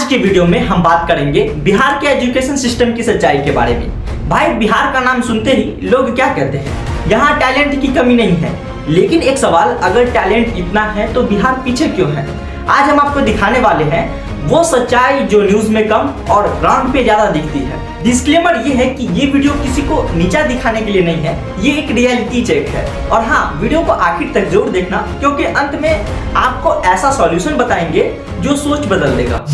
आज के वीडियो में हम बात करेंगे बिहार के एजुकेशन सिस्टम की सच्चाई के बारे में। भाई बिहार का नाम सुनते ही लोग क्या कहते हैं, यहाँ टैलेंट की कमी नहीं है। लेकिन एक सवाल, अगर टैलेंट इतना है तो बिहार पीछे क्यों है? आज हम आपको दिखाने वाले हैं वो सच्चाई जो न्यूज में कम और ग्राउंड पे ज्यादा दिखती है। डिस्क्लेमर ये है कि ये वीडियो किसी को नीचा दिखाने के लिए नहीं है, ये एक रियलिटी चेक है। और हाँ, वीडियो को आखिर तक जरूर देखना, क्योंकि अंत में आपको ऐसा सॉल्यूशन बताएंगे जो सोच बदल देगा।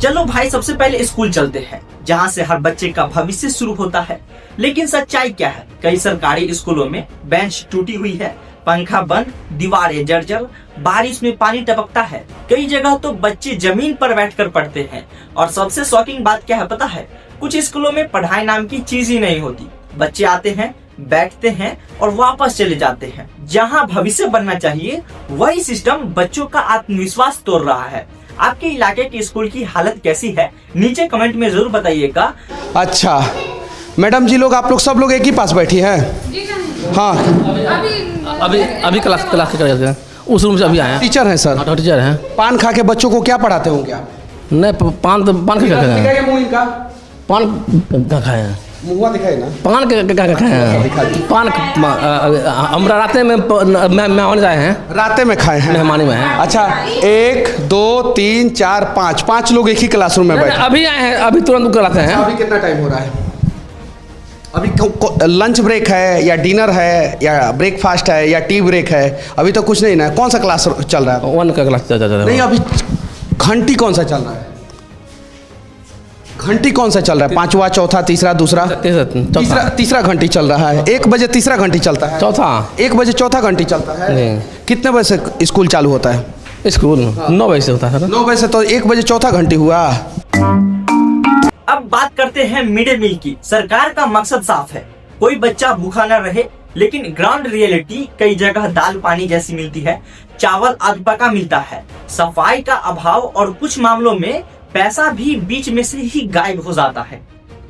चलो भाई, सबसे पहले स्कूल चलते हैं, जहाँ से हर बच्चे का भविष्य शुरू होता है। लेकिन सच्चाई क्या है? कई सरकारी स्कूलों में बेंच टूटी हुई है, पंखा बंद, दीवारें जर्जर, बारिश में पानी टपकता है। कई जगह तो बच्चे जमीन पर बैठकर पढ़ते हैं। और सबसे शॉकिंग बात क्या है पता है? कुछ स्कूलों में पढ़ाई नाम की चीज ही नहीं होती। बच्चे आते हैं, बैठते हैं और वापस चले जाते हैं। जहाँ भविष्य बनना चाहिए, वही सिस्टम बच्चों का आत्मविश्वास तोड़ रहा है। आपके इलाके के स्कूल की हालत कैसी है, नीचे कमेंट में जरूर बताइएगा। अच्छा मैडम जी, लोग आप लोग सब लोग एक ही पास बैठी हैं? हाँ, अभी क्लास कर रहे हैं, उस रूम से अभी आए हैं। टीचर हैं सर? हाँ, टीचर हैं। पान खा के बच्चों को क्या पढ़ाते होंगे आप? नहीं, पान खा खाए, मुँह इनका पान का खाए हैं, मुँह दिखाए ना, पान का खाए हैं। पान हम राते में मेहमान आए हैं, राते में खाए हैं, मेहमानी में हैं। अच्छा, 1 2 3 4 5 लोग एक ही क्लासरूम में बैठे अभी आए हैं, अभी तुरंत कराते हैं। अभी कितना टाइम हो रहा है? अभी लंच ब्रेक है या डिनर है या ब्रेकफास्ट है या टी ब्रेक है? अभी तो कुछ नहीं ना। कौन सा क्लास चल रहा है? 1 का क्लास चल रहा है। नहीं, अभी घंटी कौन सा चल रहा है? घंटी कौन सा चल रहा है? 5वां, चौथा, तीसरा, दूसरा? तीसरा घंटी चल रहा है। 1 बजे तीसरा घंटी चलता है, चौथा 1 बजे चौथा घंटी चलता है। कितने बजे से स्कूल चालू होता है? स्कूल 9 बजे से होता है। 9 बजे से, तो 1 बजे चौथा घंटी हुआ। अब बात करते हैं मिड डे मील की। सरकार का मकसद साफ है, कोई बच्चा भूखा न रहे। लेकिन ग्राउंड रियलिटी कई जगह दाल पानी जैसी मिलती है, चावल आध पका मिलता है, सफाई का अभाव और कुछ मामलों में पैसा भी बीच में से ही गायब हो जाता है।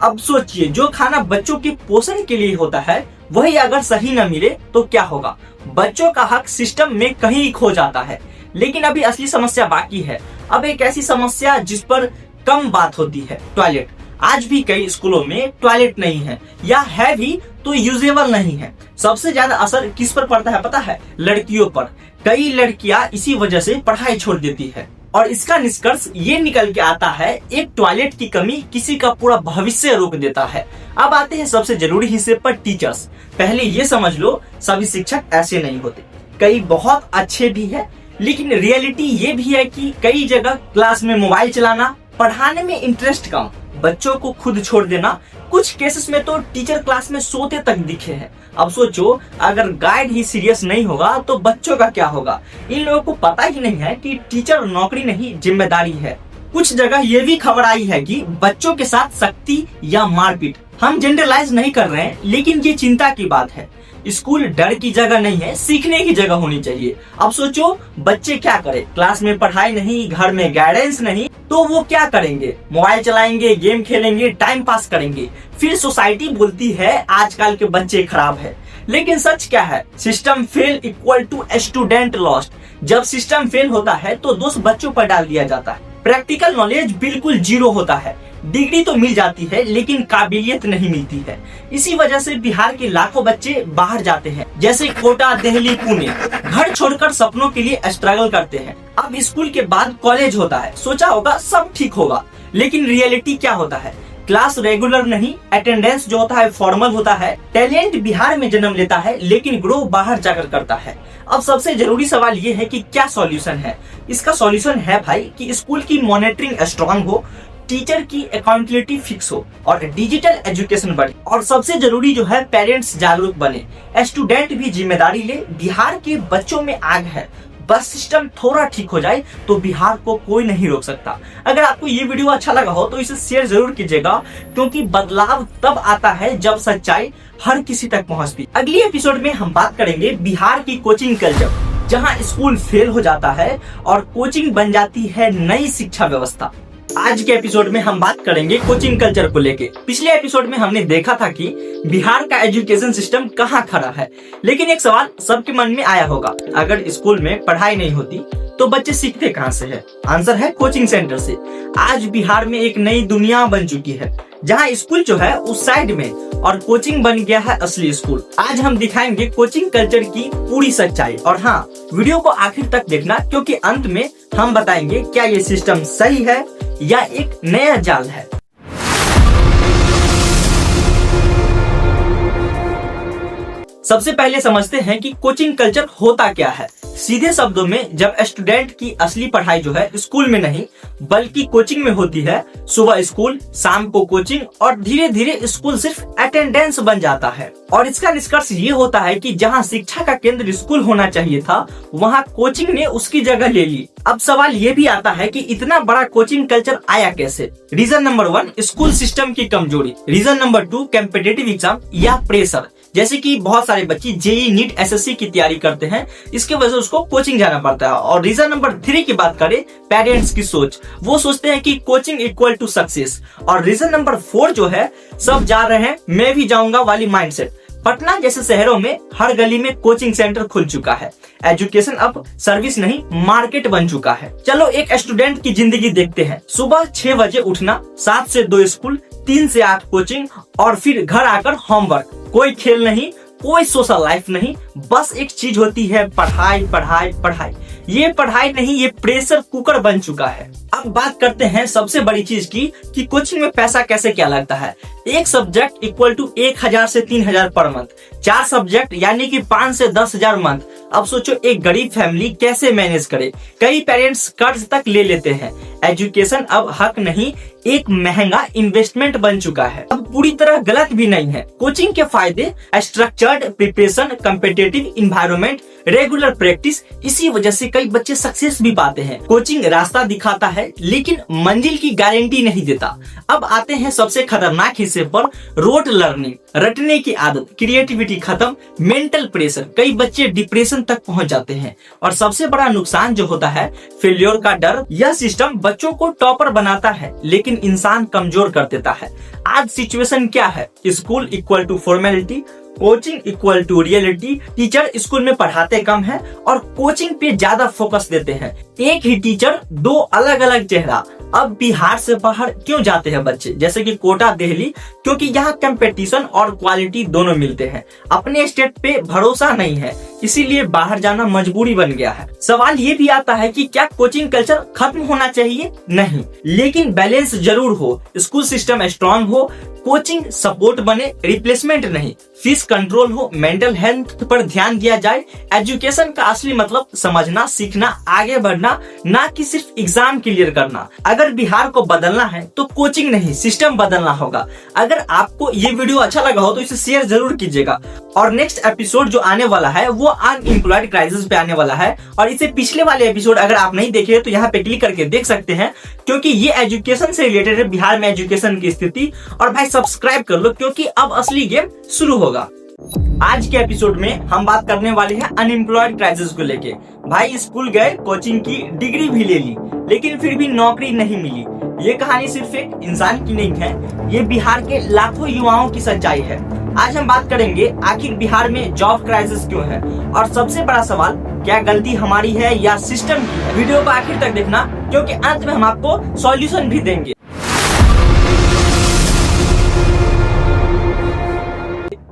अब सोचिए, जो खाना बच्चों के पोषण के लिए होता है, वही अगर सही न मिले तो क्या होगा? बच्चों का हक सिस्टम में कहीं खो जाता है। लेकिन अभी असली समस्या बाकी है। अब एक ऐसी समस्या जिस पर कम बात होती है, टॉयलेट। आज भी कई स्कूलों में टॉयलेट नहीं है, या है भी तो यूजेबल नहीं है। सबसे ज्यादा असर किस पर पड़ता है पता है? लड़कियों पर। कई लड़कियां इसी वजह से पढ़ाई छोड़ देती है। और इसका निष्कर्ष ये निकल के आता है, एक टॉयलेट की कमी किसी का पूरा भविष्य रोक देता है। अब आते हैं सबसे जरूरी हिस्से पर, टीचर्स। पहले ये समझ लो, सभी शिक्षक ऐसे नहीं होते। कई बहुत अच्छे भी है, लेकिन रियलिटी ये भी है कि कई जगह क्लास में मोबाइल चलाना, पढ़ाने में इंटरेस्ट कम, बच्चों को खुद छोड़ देना। कुछ केसेस में तो टीचर क्लास में सोते तक दिखे हैं। अब सोचो, अगर गाइड ही सीरियस नहीं होगा तो बच्चों का क्या होगा? इन लोगों को पता ही नहीं है कि टीचर नौकरी नहीं, जिम्मेदारी है। कुछ जगह ये भी खबर आई है कि बच्चों के साथ सख्ती या मारपीट। हम जनरलाइज नहीं कर रहे हैं, लेकिन ये चिंता की बात है। स्कूल डर की जगह नहीं है, सीखने की जगह होनी चाहिए। अब सोचो, बच्चे क्या करें? क्लास में पढ़ाई नहीं, घर में गाइडेंस नहीं, तो वो क्या करेंगे? मोबाइल चलाएंगे, गेम खेलेंगे, टाइम पास करेंगे। फिर सोसाइटी बोलती है आजकल के बच्चे खराब है। लेकिन सच क्या है? System fail equal to student lost. जब सिस्टम फेल होता है तो दोष बच्चों पर डाल दिया जाता है। प्रैक्टिकल नॉलेज बिल्कुल जीरो होता है। डिग्री तो मिल जाती है, लेकिन काबिलियत नहीं मिलती है। इसी वजह से बिहार के लाखों बच्चे बाहर जाते हैं, जैसे कोटा, दिल्ली, पुणे। घर छोड़कर सपनों के लिए स्ट्रगल करते हैं। अब स्कूल के बाद कॉलेज होता है, सोचा होगा सब ठीक होगा, लेकिन रियलिटी क्या होता है? क्लास रेगुलर नहीं, अटेंडेंस जो होता है फॉर्मल होता है। टैलेंट बिहार में जन्म लेता है, लेकिन ग्रो बाहर जाकर करता है। अब सबसे जरूरी सवाल ये है कि क्या सॉल्यूशन है? इसका सॉल्यूशन है भाई कि स्कूल की मॉनिटरिंग स्ट्रांग हो, टीचर की अकाउंटेबिलिटी फिक्स हो और डिजिटल एजुकेशन बढ़े। और सबसे जरूरी जो है, पेरेंट्स जागरूक बने, स्टूडेंट भी जिम्मेदारी ले। बिहार के बच्चों में आग है, बस सिस्टम थोड़ा ठीक हो जाए तो बिहार को कोई नहीं रोक सकता। अगर आपको ये वीडियो अच्छा लगा हो तो इसे शेयर जरूर कीजिएगा, क्योंकि बदलाव तब आता है जब सच्चाई हर किसी तक पहुंचती। अगली एपिसोड में हम बात करेंगे बिहार की कोचिंग कल्चर, जहां स्कूल फेल हो जाता है और कोचिंग बन जाती है नई शिक्षा व्यवस्था। आज के एपिसोड में हम बात करेंगे कोचिंग कल्चर को लेके। पिछले एपिसोड में हमने देखा था कि बिहार का एजुकेशन सिस्टम कहाँ खड़ा है, लेकिन एक सवाल सबके मन में आया होगा, अगर स्कूल में पढ़ाई नहीं होती तो बच्चे सीखते कहाँ से है? आंसर है कोचिंग सेंटर से। आज बिहार में एक नई दुनिया बन चुकी है, जहाँ स्कूल जो है उस साइड में और कोचिंग बन गया है असली स्कूल। आज हम दिखाएंगे कोचिंग कल्चर की पूरी सच्चाई। और हाँ, वीडियो को आखिर तक देखना, क्योंकि अंत में हम बताएंगे क्या ये सिस्टम सही है या एक नया जाल है। सबसे पहले समझते हैं कि कोचिंग कल्चर होता क्या है। सीधे शब्दों में, जब स्टूडेंट की असली पढ़ाई जो है स्कूल में नहीं बल्कि कोचिंग में होती है, सुबह स्कूल, शाम को कोचिंग और धीरे धीरे स्कूल सिर्फ अटेंडेंस बन जाता है। और इसका निष्कर्ष ये होता है कि जहां शिक्षा का केंद्र स्कूल होना चाहिए था, वहां कोचिंग ने उसकी जगह ले ली। अब सवाल ये भी आता है कि इतना बड़ा कोचिंग कल्चर आया कैसे? रीजन नंबर 1, स्कूल सिस्टम की कमजोरी। रीजन नंबर 2, कॉम्पिटिटिव एग्जाम या प्रेशर। जैसे कि बहुत सारे बच्चे जेईई, नीट, एसएससी की तैयारी करते हैं, इसके वजह से उसको कोचिंग जाना पड़ता है। और रीजन नंबर 3 की बात करें, पेरेंट्स की सोच, वो सोचते हैं कि कोचिंग इक्वल टू सक्सेस। और रीजन नंबर 4 जो है, सब जा रहे हैं मैं भी जाऊंगा वाली माइंडसेट। पटना जैसे शहरों में हर गली में कोचिंग सेंटर खुल चुका है। एजुकेशन अब सर्विस नहीं, मार्केट बन चुका है। चलो एक स्टूडेंट की जिंदगी देखते हैं। सुबह 6 बजे उठना, 7 से 2 स्कूल, 3 से 8 कोचिंग और फिर घर आकर होमवर्क। कोई खेल नहीं, कोई सोशल लाइफ नहीं, बस एक चीज होती है, पढ़ाई पढ़ाई पढ़ाई। ये पढ़ाई नहीं, ये प्रेशर कुकर बन चुका है। अब बात करते हैं सबसे बड़ी चीज की कि कोचिंग में पैसा कैसे क्या लगता है। एक सब्जेक्ट इक्वल टू 1000 से 3000 पर मंथ, 4 सब्जेक्ट यानी कि 5 से 10,000 मंथ। अब सोचो एक गरीब फैमिली कैसे मैनेज करे। कई पेरेंट्स कर्ज तक ले लेते हैं। एजुकेशन अब हक नहीं, एक महंगा इन्वेस्टमेंट बन चुका है। अब पूरी तरह गलत भी नहीं है। कोचिंग के फायदे, structured preparation, competitive environment, regular practice. इसी वजह से कई बच्चे सक्सेस भी पाते हैं। कोचिंग रास्ता दिखाता है लेकिन मंजिल की गारंटी नहीं देता। अब आते हैं सबसे खतरनाक हिस्से पर, रोड लर्निंग, रटने की आदत, क्रिएटिविटी खत्म, मेंटल प्रेशर। कई बच्चे डिप्रेशन तक पहुंच जाते हैं। और सबसे बड़ा नुकसान जो होता है, फेल्योर का डर। यह सिस्टम बच्चों को टॉपर बनाता है लेकिन इंसान कमजोर कर देता है। आज सिचुएशन क्या है? School equal to formality, coaching equal to reality. Teacher school में पढ़ाते कम है और कोचिंग पे ज्यादा फोकस देते हैं। एक ही टीचर, 2 अलग अलग चेहरा। अब बिहार से बाहर क्यों जाते हैं बच्चे, जैसे कि कोटा, दिल्ली? क्योंकि यहाँ कंपटीशन और क्वालिटी दोनों मिलते हैं। अपने स्टेट पे भरोसा नहीं है, इसीलिए बाहर जाना मजबूरी बन गया है। सवाल ये भी आता है कि क्या कोचिंग कल्चर खत्म होना चाहिए? नहीं, लेकिन बैलेंस जरूर हो। स्कूल सिस्टम स्ट्रांग हो, कोचिंग सपोर्ट बने, रिप्लेसमेंट नहीं। फीस कंट्रोल हो, मेंटल हेल्थ पर ध्यान दिया जाए। एजुकेशन का असली मतलब समझना, सीखना, आगे बढ़ना, ना कि सिर्फ एग्जाम क्लियर करना। अगर बिहार को बदलना है तो कोचिंग नहीं, सिस्टम बदलना होगा। अगर आपको ये वीडियो अच्छा लगा हो तो इसे शेयर जरूर कीजिएगा। और नेक्स्ट एपिसोड जो आने वाला है वो अनएम्प्लॉयड क्राइसिस पे आने वाला है। और इससे पिछले वाले एपिसोड अगर आप नहीं देखे तो यहाँ पे क्लिक करके देख सकते हैं, क्योंकि ये एजुकेशन से रिलेटेड है, बिहार में एजुकेशन की स्थिति। और भाई सब्सक्राइब कर लो, क्योंकि अब असली गेम शुरू होगा। आज के एपिसोड में हम बात करने वाले हैं अनएम्प्लॉयड क्राइसिस को लेके। भाई स्कूल गए, कोचिंग की, डिग्री भी ले ली, लेकिन फिर भी नौकरी नहीं मिली। ये कहानी सिर्फ एक इंसान की नहीं है, ये बिहार के लाखों युवाओं की सच्चाई है। आज हम बात करेंगे आखिर बिहार में जॉब क्राइसिस क्यों है, और सबसे बड़ा सवाल, क्या गलती हमारी है या सिस्टम की है? वीडियो को आखिर तक देखना, क्योंकि अंत में हम आपको सॉल्यूशन भी देंगे।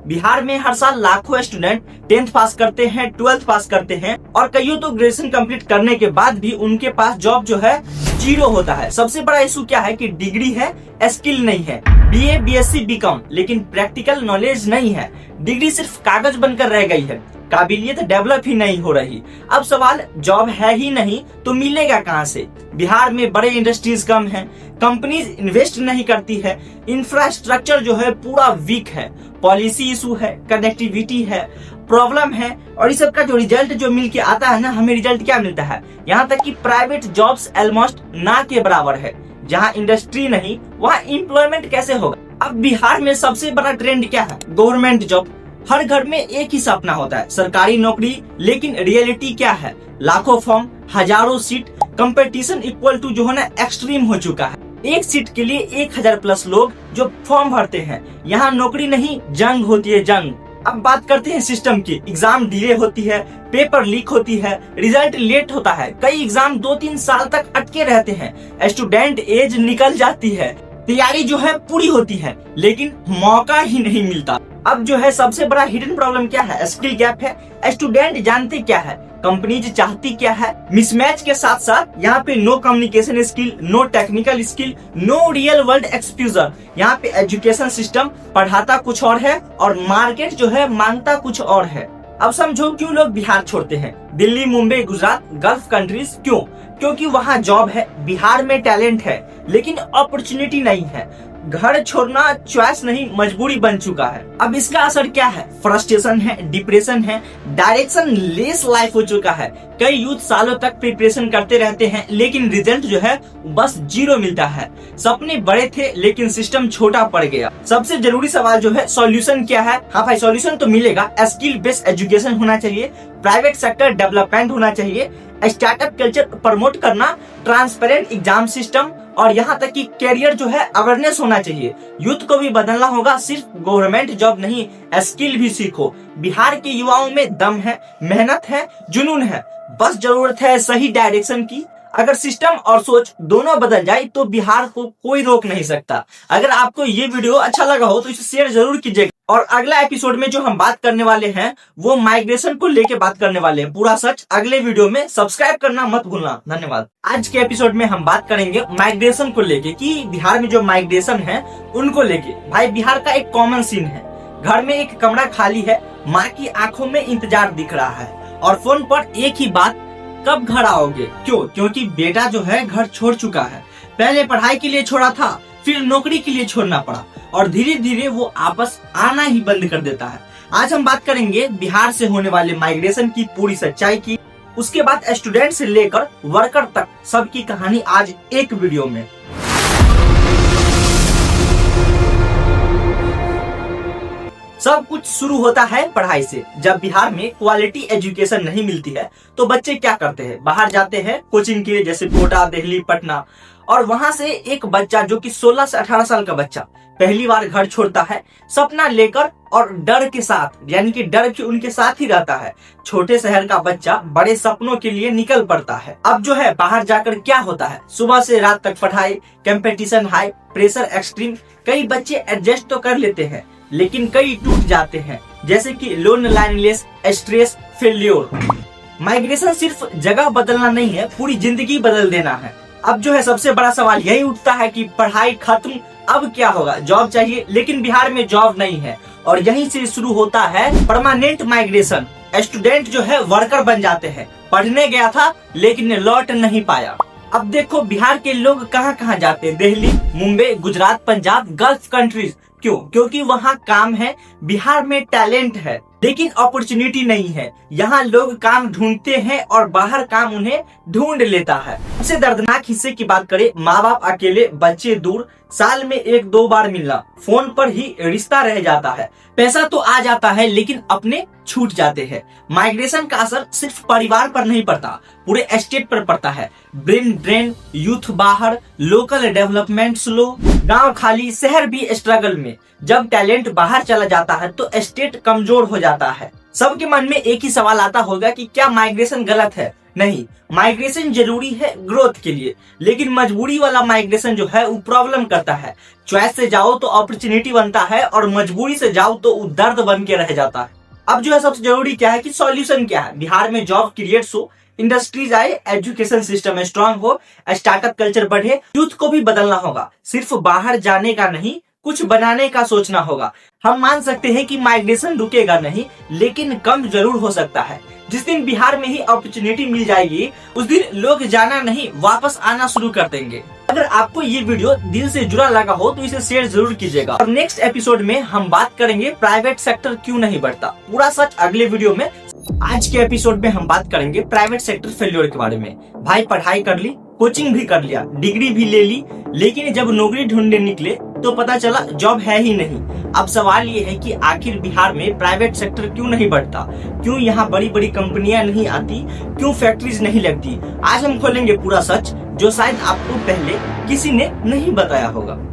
बिहार में हर साल लाखों स्टूडेंट 10th पास करते हैं, 12th पास करते हैं, और कईयों तो ग्रेजुएशन कंप्लीट करने के बाद भी उनके पास जॉब जो है 0 होता है। सबसे बड़ा इशू क्या है कि डिग्री है, स्किल नहीं है। बीए, बीएससी, बीकॉम, लेकिन प्रैक्टिकल नॉलेज नहीं है। डिग्री सिर्फ कागज बनकर रह गई है, काबिलियत डेवलप ही नहीं हो रही। अब सवाल, जॉब है ही नहीं तो मिलेगा कहां से? बिहार में बड़े इंडस्ट्रीज कम हैं, कंपनीज इन्वेस्ट नहीं करती है, इंफ्रास्ट्रक्चर जो है पूरा वीक है, पॉलिसी इशू है, कनेक्टिविटी है, प्रॉब्लम है। और इस सब का जो रिजल्ट जो मिल के आता है ना, हमें रिजल्ट क्या मिलता है? यहाँ तक कि प्राइवेट जॉब्स ऑलमोस्ट ना के बराबर है। जहाँ इंडस्ट्री नहीं, वहाँ एम्प्लॉयमेंट कैसे होगा? अब बिहार में सबसे बड़ा ट्रेंड क्या है? Government job. हर घर में एक ही सपना होता है, सरकारी नौकरी। लेकिन रियलिटी क्या है? लाखों फॉर्म, हजारों सीट, कंपटीशन इक्वल टू जो है ना एक्सट्रीम हो चुका है। एक सीट के लिए 1000+ लोग जो फॉर्म भरते हैं। यहाँ नौकरी नहीं, जंग होती है, जंग। अब बात करते हैं सिस्टम की। एग्जाम डिले होती है, पेपर लीक होती है, रिजल्ट लेट होता है, कई एग्जाम 2-3 साल तक अटके रहते हैं, स्टूडेंट एज निकल जाती है, तैयारी जो है पूरी होती है लेकिन मौका ही नहीं मिलता। अब जो है सबसे बड़ा हिडन प्रॉब्लम क्या है? स्किल गैप है। स्टूडेंट जानते क्या है, कंपनीज चाहती क्या है। मिसमैच के साथ साथ यहाँ पे no communication skill, no technical skill, no real world exposure. यहाँ पे एजुकेशन सिस्टम पढ़ाता कुछ और है और मार्केट जो है मांगता कुछ और है। अब समझो क्यों लोग बिहार छोड़ते हैं। दिल्ली, मुंबई, गुजरात, गल्फ कंट्रीज क्यों? क्योंकि वहाँ जॉब है, बिहार में टैलेंट है लेकिन अपॉर्चुनिटी नहीं है। घर छोड़ना चॉइस नहीं, मजबूरी बन चुका है। अब इसका असर क्या है? फ्रस्ट्रेशन है, डिप्रेशन है, डायरेक्शन लेस लाइफ हो चुका है। कई यूथ सालों तक प्रिपरेशन करते रहते हैं लेकिन रिजल्ट जो है बस 0 मिलता है। सपने बड़े थे लेकिन सिस्टम छोटा पड़ गया। सबसे जरूरी सवाल जो है सॉल्यूशन क्या है? हाँ भाई, सॉल्यूशन तो मिलेगा। स्किल बेस्ड एजुकेशन होना चाहिए, प्राइवेट सेक्टर डेवलपमेंट होना चाहिए, स्टार्टअप कल्चर प्रमोट करना, ट्रांसपेरेंट एग्जाम सिस्टम और यहाँ तक कि कैरियर जो है अवेयरनेस होना चाहिए। यूथ को भी बदलना होगा, सिर्फ गवर्नमेंट जॉब नहीं, स्किल भी सीखो। बिहार के युवाओं में दम है, मेहनत है, जुनून है, बस जरूरत है सही डायरेक्शन की। अगर सिस्टम और सोच दोनों बदल जाए तो बिहार को कोई रोक नहीं सकता। अगर आपको ये वीडियो अच्छा लगा हो तो इसे शेयर जरूर कीजिएगा। और अगला एपिसोड में जो हम बात करने वाले हैं वो माइग्रेशन को लेके बात करने वाले हैं, पूरा सच अगले वीडियो में। सब्सक्राइब करना मत भूलना। धन्यवाद। आज के एपिसोड में हम बात करेंगे माइग्रेशन को लेके कि बिहार में जो माइग्रेशन है उनको लेके। भाई, बिहार का एक कॉमन सीन है। घर में एक कमरा खाली है, माँ की आंखों में इंतजार दिख रहा है और फोन पर एक ही बात, कब घर आओगे? क्यों? क्योंकि बेटा जो है घर छोड़ चुका है। पहले पढ़ाई के लिए छोड़ा था, फिर नौकरी के लिए छोड़ना पड़ा और धीरे धीरे वो आपस आना ही बंद कर देता है। आज हम बात करेंगे बिहार से होने वाले माइग्रेशन की पूरी सच्चाई की। उसके बाद स्टूडेंट से लेकर वर्कर तक सबकी कहानी आज एक वीडियो में। सब कुछ शुरू होता है पढ़ाई से। जब बिहार में क्वालिटी एजुकेशन नहीं मिलती है तो बच्चे क्या करते हैं? बाहर जाते हैं कोचिंग के लिए, जैसे कोटा, दिल्ली, पटना। और वहां से एक बच्चा जो कि 16 से 18 साल का बच्चा पहली बार घर छोड़ता है, सपना लेकर और डर के साथ, यानी कि डर भी उनके साथ ही रहता है। छोटे शहर का बच्चा बड़े सपनों के लिए निकल पड़ता है। अब जो है बाहर जाकर क्या होता है? सुबह से रात तक पढ़ाई, कंपटीशन हाई, प्रेशर एक्सट्रीम। कई बच्चे एडजस्ट तो कर लेते हैं लेकिन कई टूट जाते हैं, जैसे कि लोनलाइननेस, स्ट्रेस, फेल्योर। माइग्रेशन सिर्फ जगह बदलना नहीं है, पूरी जिंदगी बदल देना है। अब जो है सबसे बड़ा सवाल यही उठता है कि पढ़ाई खत्म, अब क्या होगा? जॉब चाहिए लेकिन बिहार में जॉब नहीं है और यहीं से शुरू होता है परमानेंट माइग्रेशन। स्टूडेंट जो है वर्कर बन जाते हैं। पढ़ने गया था लेकिन लौट नहीं पाया। अब देखो बिहार के लोग कहाँ कहाँ जाते हैं? Delhi, Mumbai, Gujarat, Punjab, gulf countries. क्यों? क्योंकि वहाँ काम है, बिहार में टैलेंट है लेकिन अपॉर्चुनिटी नहीं है। यहाँ लोग काम ढूंढते हैं और बाहर काम उन्हें ढूंढ लेता है। सबसे दर्दनाक हिस्से की बात करें, माँ बाप अकेले, बच्चे दूर, साल में 1-2 बार मिलना, फोन पर ही रिश्ता रह जाता है। पैसा तो आ जाता है लेकिन अपने छूट जाते हैं। माइग्रेशन का असर सिर्फ परिवार पर नहीं पड़ता, पूरे स्टेट पर पड़ता है। ब्रेन ड्रेन, यूथ बाहर, लोकल डेवलपमेंट स्लो, गांव खाली, शहर भी स्ट्रगल में। जब टैलेंट बाहर चला जाता है तो स्टेट कमजोर हो जाता है। सबके मन में एक ही सवाल आता होगा कि क्या माइग्रेशन गलत है? नहीं, माइग्रेशन जरूरी है ग्रोथ के लिए, लेकिन मजबूरी वाला माइग्रेशन जो है वो प्रॉब्लम करता है। चॉइस से जाओ तो अपॉर्चुनिटी बनता है और मजबूरी से जाओ तो वो दर्द बन के रह जाता है। अब जो है सबसे जरूरी क्या है कि सॉल्यूशन क्या है? बिहार में जॉब क्रिएट हो, इंडस्ट्रीज आए, एजुकेशन सिस्टम स्ट्रांग हो, स्टार्टअप कल्चर बढ़े। यूथ को भी बदलना होगा, सिर्फ बाहर जाने का नहीं, कुछ बनाने का सोचना होगा। हम मान सकते हैं कि माइग्रेशन रुकेगा नहीं लेकिन कम जरूर हो सकता है। जिस दिन बिहार में ही अपॉर्चुनिटी मिल जाएगी उस दिन लोग जाना नहीं, वापस आना शुरू कर देंगे। अगर आपको ये वीडियो दिल से जुड़ा लगा हो तो इसे शेयर जरूर कीजिएगा। और नेक्स्ट एपिसोड में हम बात करेंगे प्राइवेट सेक्टर क्यों नहीं बढ़ता, पूरा सच अगले वीडियो में। आज के एपिसोड में हम बात करेंगे प्राइवेट सेक्टर फेल्योर के बारे में। भाई, पढ़ाई कर ली, कोचिंग भी कर लिया, डिग्री भी ले ली, लेकिन जब नौकरी ढूंढने निकले तो पता चला जॉब है ही नहीं। अब सवाल ये है कि आखिर बिहार में प्राइवेट सेक्टर क्यों नहीं बढ़ता, क्यों यहाँ बड़ी बड़ी कंपनियां नहीं आती, क्यों फैक्ट्रीज नहीं लगती। आज हम खोलेंगे पूरा सच जो शायद आपको पहले किसी ने नहीं बताया होगा।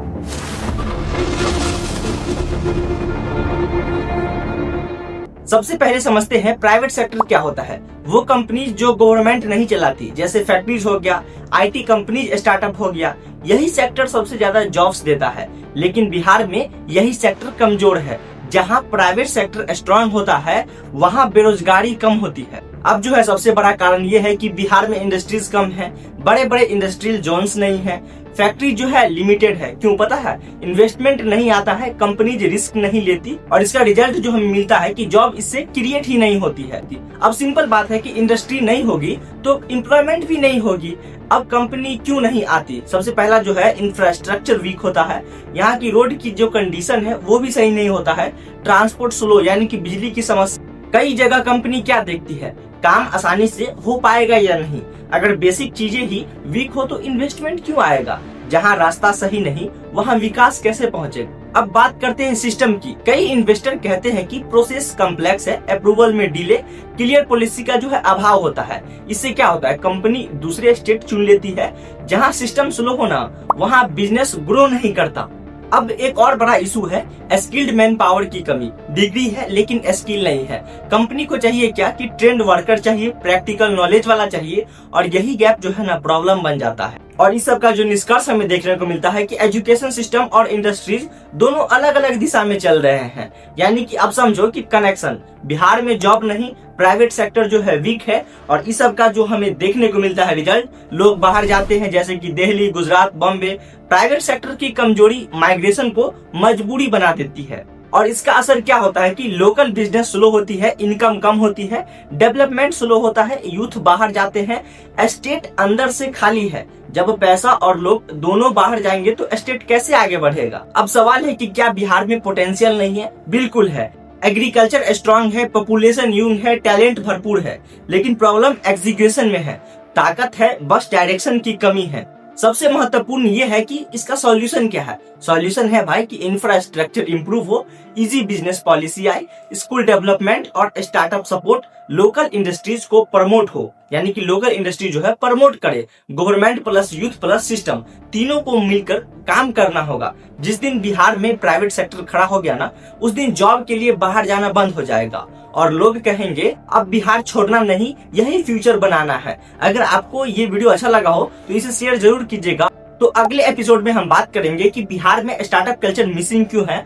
सबसे पहले समझते हैं प्राइवेट सेक्टर क्या होता है। वो कंपनीज जो गवर्नमेंट नहीं चलाती, जैसे फैक्ट्रीज हो गया, आईटी कंपनीज, स्टार्टअप हो गया, यही सेक्टर सबसे ज्यादा जॉब्स देता है। लेकिन बिहार में यही सेक्टर कमजोर है। जहां प्राइवेट सेक्टर स्ट्रांग होता है वहां बेरोजगारी कम होती है। अब जो है सबसे बड़ा कारण ये है कि बिहार में इंडस्ट्रीज कम है, बड़े बड़े इंडस्ट्रियल जोन्स नहीं है, फैक्ट्री जो है लिमिटेड है। क्यों पता है? इन्वेस्टमेंट नहीं आता है, कंपनीज रिस्क नहीं लेती और इसका रिजल्ट जो हमें मिलता है कि जॉब इससे क्रिएट ही नहीं होती है। अब सिंपल बात है कि इंडस्ट्री नहीं होगी तो एम्प्लॉयमेंट भी नहीं होगी। अब कंपनी क्यों नहीं आती? सबसे पहला जो है इंफ्रास्ट्रक्चर वीक होता है। यहाँ की रोड की जो कंडीशन है वो भी सही नहीं होता है। ट्रांसपोर्ट स्लो, यानी कि बिजली की समस्या। कई जगह कंपनी क्या देखती है, काम आसानी से हो पाएगा या नहीं। अगर बेसिक चीजें ही वीक हो तो इन्वेस्टमेंट क्यों आएगा? जहाँ रास्ता सही नहीं वहाँ विकास कैसे पहुँचेगा? अब बात करते हैं सिस्टम की। कई इन्वेस्टर कहते हैं कि प्रोसेस कॉम्प्लेक्स है, अप्रूवल में डिले, क्लियर पॉलिसी का जो है अभाव होता है। इससे क्या होता है, कंपनी दूसरे स्टेट चुन लेती है। जहाँ सिस्टम स्लो होना वहाँ बिजनेस ग्रो नहीं करता। अब एक और बड़ा इशू है स्किल्ड मैन पावर की कमी। डिग्री है लेकिन स्किल नहीं है। कंपनी को चाहिए क्या कि ट्रेंड वर्कर चाहिए, प्रैक्टिकल नॉलेज वाला चाहिए, और यही गैप जो है ना प्रॉब्लम बन जाता है। और इस सब का जो निष्कर्ष हमें देखने को मिलता है कि एजुकेशन सिस्टम और इंडस्ट्रीज दोनों अलग अलग दिशा में चल रहे हैं। यानी कि अब समझो कि कनेक्शन, बिहार में जॉब नहीं, प्राइवेट सेक्टर जो है वीक है, और इस सब का जो हमें देखने को मिलता है रिजल्ट, लोग बाहर जाते हैं जैसे कि दिल्ली, गुजरात, बॉम्बे। प्राइवेट सेक्टर की कमजोरी माइग्रेशन को मजबूरी बना देती है और इसका असर क्या होता है कि लोकल बिजनेस स्लो होती है, इनकम कम होती है, डेवलपमेंट स्लो होता है, यूथ बाहर जाते हैं, स्टेट अंदर से खाली है। जब पैसा और लोग दोनों बाहर जाएंगे तो स्टेट कैसे आगे बढ़ेगा? अब सवाल है कि क्या बिहार में पोटेंशियल नहीं है? बिल्कुल है। एग्रीकल्चर स्ट्रांग है, पॉपुलेशन यंग है, टैलेंट भरपूर है, लेकिन प्रॉब्लम एग्जीक्यूशन में है। ताकत है, बस डायरेक्शन की कमी है। सबसे महत्वपूर्ण ये है कि इसका सॉल्यूशन क्या है। सॉल्यूशन है भाई कि इंफ्रास्ट्रक्चर इंप्रूव हो, इजी बिजनेस पॉलिसी आए, स्कूल डेवलपमेंट और स्टार्टअप सपोर्ट, लोकल इंडस्ट्रीज को प्रमोट हो, यानी कि लोकल इंडस्ट्री जो है प्रमोट करे, government plus youth plus system, तीनों को मिलकर काम करना होगा। जिस दिन बिहार में प्राइवेट सेक्टर खड़ा हो गया ना, उस दिन जॉब के लिए बाहर जाना बंद हो जाएगा और लोग कहेंगे अब बिहार छोड़ना नहीं, यही फ्यूचर बनाना है। अगर आपको ये वीडियो अच्छा लगा हो तो इसे शेयर जरूर कीजिएगा। तो अगले एपिसोड में हम बात करेंगे कि बिहार में स्टार्टअप कल्चर मिसिंग क्यों है।